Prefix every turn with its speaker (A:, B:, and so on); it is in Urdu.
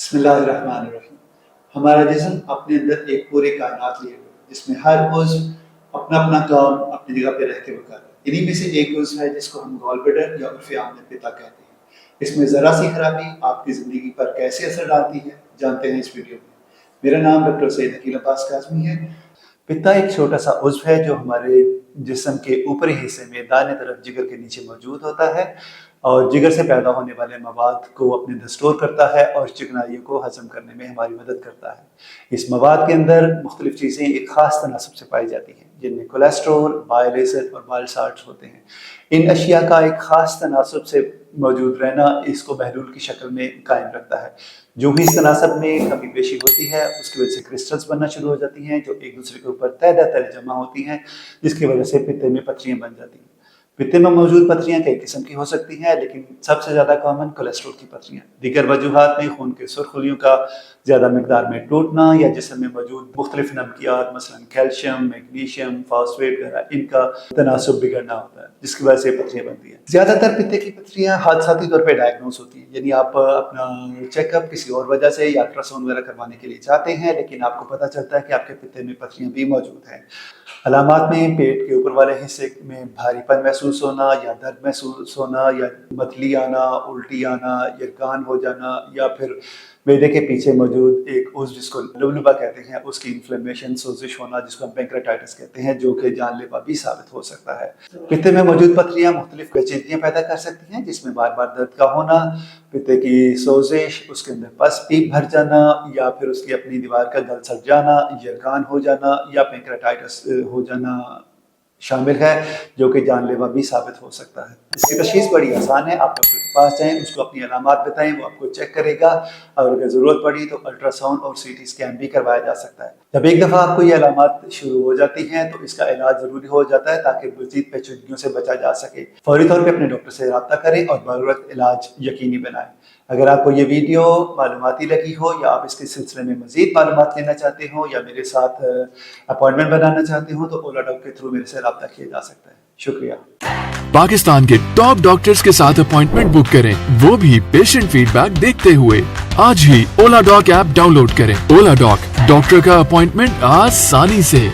A: بسم اللہ الرحمن الرحیم۔ ہمارا جسم اپنے اندر ایک پورے کائنات لیے ہوئے جس میں ہر عضو اپنا اپنا کام اپنی جگہ پہ رہ کے بتا رہا ہے۔ انہی میں سے ایک عضو ہے جس کو ہم گال بلیڈر یا عرف عام میں پتا کہتے ہیں۔ اس میں ذرا سی خرابی آپ کی زندگی پر کیسے اثر ڈالتی ہے جانتے ہیں اس ویڈیو میں۔ میرا نام ڈاکٹر سید حکیل عباس کاظمی ہے۔ پتا ایک چھوٹا سا عضو ہے جو ہمارے جسم کے اوپری حصے میں دائیں طرف جگر کے نیچے موجود ہوتا ہے اور جگر سے پیدا ہونے والے مواد کو اپنے اندر اسٹور کرتا ہے اور چکنائیوں کو ہضم کرنے میں ہماری مدد کرتا ہے۔ اس مواد کے اندر مختلف چیزیں ایک خاص تناسب سے پائی جاتی ہیں جن میں کولیسٹرول، بائل ایسڈ اور بائل سالٹس ہوتے ہیں۔ ان اشیاء کا ایک خاص تناسب سے موجود رہنا اس کو محلول کی شکل میں قائم رکھتا ہے۔ جو بھی اس تناسب میں کمی بیشی ہوتی ہے اس کی وجہ سے کرسٹلز بننا شروع ہو جاتی ہیں جو ایک دوسرے کے اوپر تہہ تہہ جمع ہوتی ہیں، جس کی وجہ سے پتے میں پتھریاں بن جاتی ہیں۔ پتے میں موجود پتھریاں کئی قسم کی ہو سکتی ہیں، لیکن سب سے زیادہ کامن کولیسٹرول کی پتھریاں۔ دیگر وجوہات میں خون کے سرخ خلیوں کا زیادہ مقدار میں ٹوٹنا یا جسم میں موجود مختلف نمکیات مثلا کیلشیم، میگنیشیم، فاسفیٹ وغیرہ ان کا تناسب بگڑنا ہوتا ہے جس کی وجہ سے پتھریاں بنتی ہیں۔ زیادہ تر پتے کی پتھریاں حادثاتی طور پہ ڈائگنوز ہوتی ہیں، یعنی آپ اپنا چیک اپ کسی اور وجہ سے یا الٹرا ساؤنڈ وغیرہ کروانے کے لیے چاہتے ہیں لیکن آپ کو پتہ چلتا ہے کہ آپ کے پتے میں پتھریاں بھی موجود ہیں۔ علامات میں پیٹ کے اوپر والے حصے میں بھاری پن محسوس ہونا یا درد محسوس ہونا یا متلی آنا، الٹی آنا، یرغان ہو جانا یا پھر معدے کے پیچھے موجود ایک عضو جس کو لبلبہ کہتے ہیں اس کی انفلیمیشن، سوزش ہونا جس کو ہم پینکریٹائٹس کہتے ہیں جو کہ جان لیوا بھی ثابت ہو سکتا ہے۔ پتے میں موجود پتھریاں مختلف پیچیدگیاں پیدا کر سکتی ہیں جس میں بار بار درد کا ہونا، پتے کی سوزش، اس کے اندر پس پیپ بھر جانا یا پھر اس کی اپنی دیوار کا گل سڑ جانا، یرغان ہو جانا یا پینکریٹائٹس ہو جانا شامل ہے جو کہ جان لیوا بھی ثابت ہو سکتا ہے۔ اس کی تشخیص بڑی آسان ہے، آپ ڈاکٹر کے پاس جائیں، اس کو اپنی علامات بتائیں، وہ آپ کو چیک کرے گا اور اگر ضرورت پڑی تو الٹرا ساؤنڈ اور سی ٹی اسکین بھی کروایا جا سکتا ہے۔ جب ایک دفعہ آپ کو یہ علامات شروع ہو جاتی ہیں تو اس کا علاج ضروری ہو جاتا ہے تاکہ مزید پیچیدگیوں سے بچا جا سکے۔ فوری طور پہ اپنے ڈاکٹر سے رابطہ کریں اور بروقت علاج یقینی بنائیں۔ اگر آپ کو یہ ویڈیو معلوماتی لگی ہو یا آپ اس کے سلسلے میں مزید معلومات لینا چاہتے ہو یا میرے ساتھ اپوائنٹمنٹ بنانا چاہتے ہو تو اولا ڈاک کے تھرو میرے سے رابطہ کیا جا سکتا ہے۔ شکریہ۔
B: پاکستان کے ٹاپ ڈاکٹرز کے ساتھ اپوائنٹمنٹ بک کریں، وہ بھی پیشنٹ فیڈ بیک دیکھتے ہوئے۔ آج ہی اولا ڈاک ایپ ڈاؤن لوڈ کریں۔ اولا ڈاک، ڈاکٹر کا اپوائنٹمنٹ آسانی سے۔